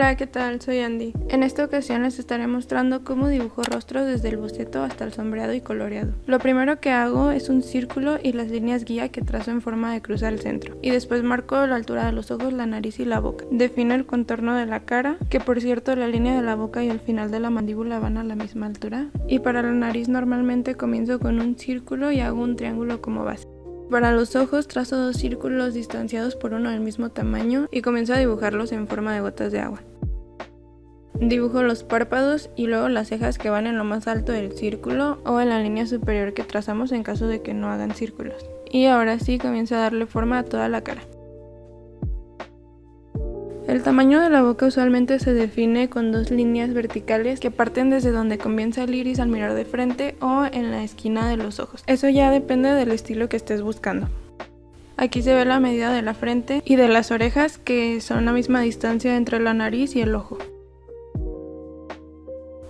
Hola, ¿qué tal? Soy Andy. En esta ocasión les estaré mostrando cómo dibujo rostros desde el boceto hasta el sombreado y coloreado. Lo primero que hago es un círculo y las líneas guía que trazo en forma de cruz al centro. Y después marco la altura de los ojos, la nariz y la boca. Defino el contorno de la cara, que por cierto la línea de la boca y el final de la mandíbula van a la misma altura. Y para la nariz normalmente comienzo con un círculo y hago un triángulo como base. Para los ojos trazo dos círculos distanciados por uno del mismo tamaño y comienzo a dibujarlos en forma de gotas de agua. Dibujo los párpados y luego las cejas que van en lo más alto del círculo o en la línea superior que trazamos en caso de que no hagan círculos. Y ahora sí comienzo a darle forma a toda la cara. El tamaño de la boca usualmente se define con dos líneas verticales que parten desde donde comienza el iris al mirar de frente o en la esquina de los ojos. Eso ya depende del estilo que estés buscando. Aquí se ve la medida de la frente y de las orejas, que son la misma distancia entre la nariz y el ojo.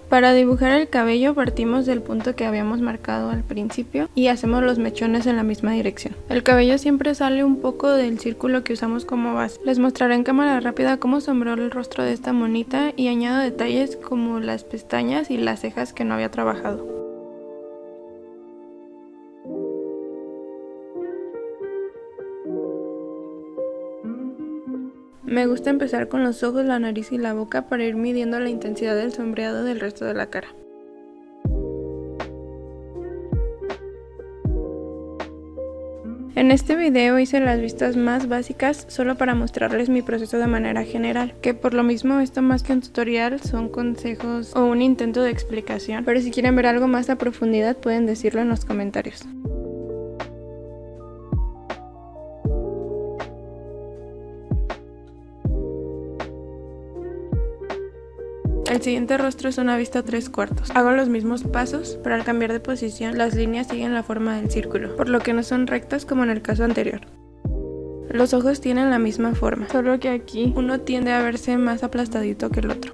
Para dibujar el cabello partimos del punto que habíamos marcado al principio y hacemos los mechones en la misma dirección. El cabello siempre sale un poco del círculo que usamos como base. Les mostraré en cámara rápida cómo sombreo el rostro de esta monita y añado detalles como las pestañas y las cejas que no había trabajado. Me gusta empezar con los ojos, la nariz y la boca para ir midiendo la intensidad del sombreado del resto de la cara. En este video hice las vistas más básicas solo para mostrarles mi proceso de manera general, que por lo mismo esto más que un tutorial son consejos o un intento de explicación, pero si quieren ver algo más a profundidad pueden decirlo en los comentarios. El siguiente rostro es una vista 3/4. Hago los mismos pasos, pero al cambiar de posición las líneas siguen la forma del círculo, por lo que no son rectas como en el caso anterior. Los ojos tienen la misma forma, solo que aquí uno tiende a verse más aplastadito que el otro.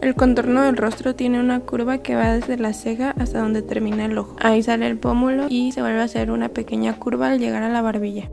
El contorno del rostro tiene una curva que va desde la ceja hasta donde termina el ojo. Ahí sale el pómulo y se vuelve a hacer una pequeña curva al llegar a la barbilla.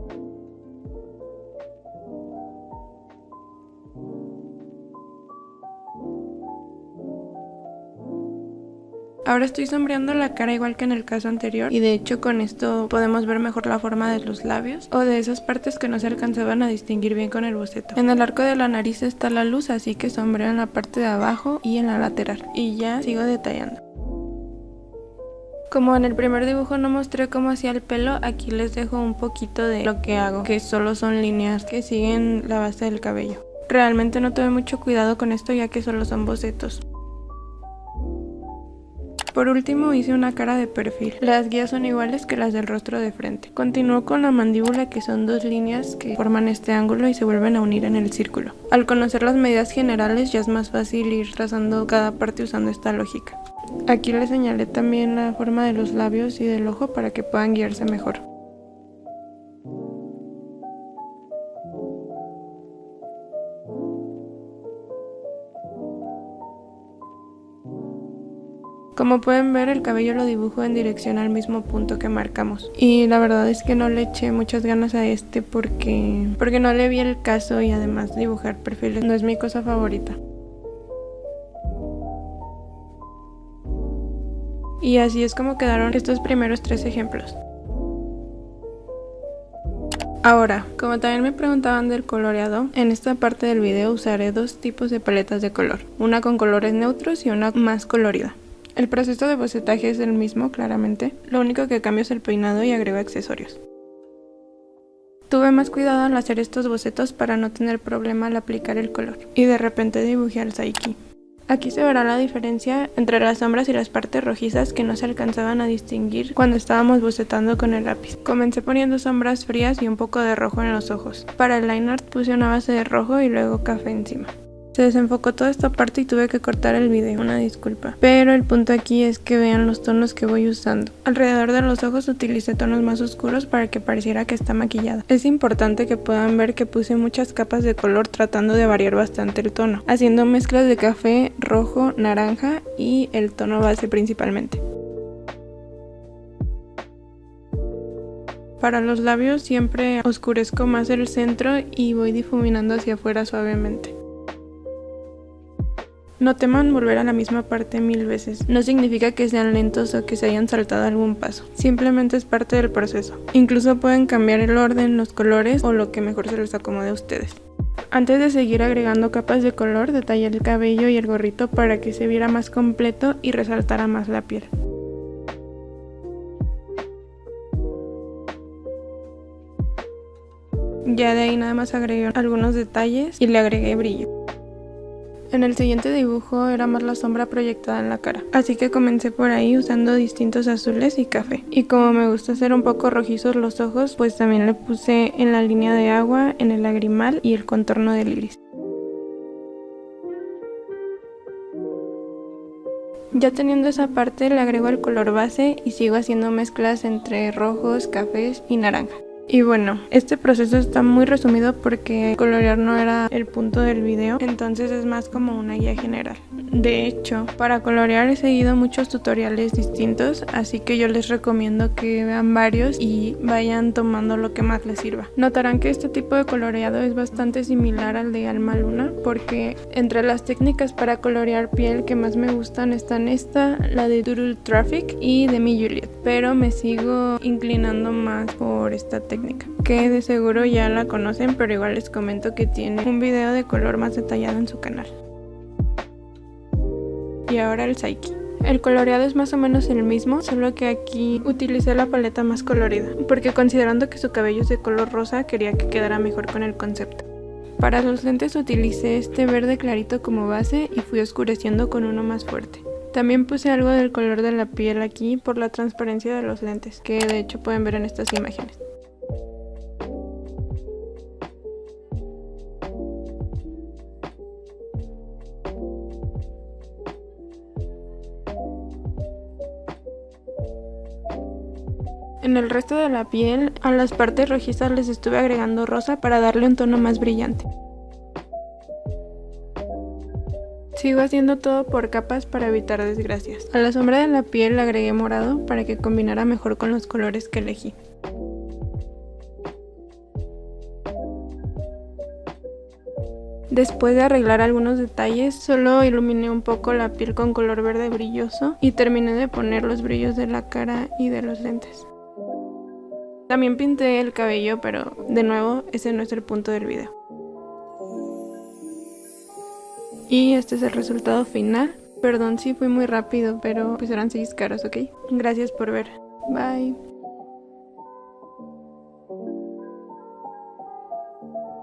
Ahora estoy sombreando la cara igual que en el caso anterior y de hecho con esto podemos ver mejor la forma de los labios o de esas partes que no se alcanzaban a distinguir bien con el boceto. En el arco de la nariz está la luz, así que sombreo en la parte de abajo y en la lateral y ya sigo detallando. Como en el primer dibujo no mostré cómo hacía el pelo, aquí les dejo un poquito de lo que hago, que solo son líneas que siguen la base del cabello. Realmente no tuve mucho cuidado con esto ya que solo son bocetos. Por último hice una cara de perfil. Las guías son iguales que las del rostro de frente. Continúo con la mandíbula, que son dos líneas que forman este ángulo y se vuelven a unir en el círculo. Al conocer las medidas generales ya es más fácil ir trazando cada parte usando esta lógica. Aquí les señalé también la forma de los labios y del ojo para que puedan guiarse mejor. Como pueden ver, el cabello lo dibujo en dirección al mismo punto que marcamos. Y la verdad es que no le eché muchas ganas a este porque no le vi el caso y además dibujar perfiles no es mi cosa favorita. Y así es como quedaron estos primeros 3 ejemplos. Ahora, como también me preguntaban del coloreado, en esta parte del video usaré dos tipos de paletas de color, una con colores neutros y una más colorida. El proceso de bocetaje es el mismo, claramente, lo único que cambio es el peinado y agrego accesorios. Tuve más cuidado al hacer estos bocetos para no tener problema al aplicar el color, y de repente dibujé al Saiki. Aquí se verá la diferencia entre las sombras y las partes rojizas que no se alcanzaban a distinguir cuando estábamos bocetando con el lápiz. Comencé poniendo sombras frías y un poco de rojo en los ojos. Para el line art puse una base de rojo y luego café encima. Se desenfocó toda esta parte y tuve que cortar el video, una disculpa. Pero el punto aquí es que vean los tonos que voy usando. Alrededor de los ojos utilicé tonos más oscuros para que pareciera que está maquillada. Es importante que puedan ver que puse muchas capas de color tratando de variar bastante el tono, haciendo mezclas de café, rojo, naranja y el tono base principalmente. Para los labios siempre oscurezco más el centro y voy difuminando hacia afuera suavemente. No teman volver a la misma parte 1000 veces. No significa que sean lentos o que se hayan saltado algún paso. Simplemente es parte del proceso. Incluso pueden cambiar el orden, los colores o lo que mejor se les acomode a ustedes. Antes de seguir agregando capas de color, detallé el cabello y el gorrito para que se viera más completo y resaltara más la piel. Ya de ahí nada más agregué algunos detalles y le agregué brillo. En el siguiente dibujo era más la sombra proyectada en la cara, así que comencé por ahí usando distintos azules y café. Y como me gusta hacer un poco rojizos los ojos, pues también le puse en la línea de agua, en el lagrimal y el contorno del iris. Ya teniendo esa parte, le agrego el color base y sigo haciendo mezclas entre rojos, cafés y naranja. Y bueno, este proceso está muy resumido porque colorear no era el punto del video, entonces es más como una guía general. De hecho, para colorear he seguido muchos tutoriales distintos, así que yo les recomiendo que vean varios y vayan tomando lo que más les sirva. Notarán que este tipo de coloreado es bastante similar al de Alma Luna, porque entre las técnicas para colorear piel que más me gustan están esta, la de Doodle Traffic y Demi Juliet, pero me sigo inclinando más por esta técnica, que de seguro ya la conocen, pero igual les comento que tiene un video de color más detallado en su canal. Y ahora el Psyche. El coloreado es más o menos el mismo, solo que aquí utilicé la paleta más colorida, porque considerando que su cabello es de color rosa, quería que quedara mejor con el concepto. Para los lentes utilicé este verde clarito como base y fui oscureciendo con uno más fuerte. También puse algo del color de la piel aquí por la transparencia de los lentes, que de hecho pueden ver en estas imágenes. En el resto de la piel, a las partes rojizas les estuve agregando rosa para darle un tono más brillante. Sigo haciendo todo por capas para evitar desgracias. A la sombra de la piel le agregué morado para que combinara mejor con los colores que elegí. Después de arreglar algunos detalles, solo iluminé un poco la piel con color verde brilloso y terminé de poner los brillos de la cara y de los lentes. También pinté el cabello, pero de nuevo ese no es el punto del video. Y este es el resultado final. Perdón si fui muy rápido, pero pues eran 6 caras, ¿ok? Gracias por ver. Bye.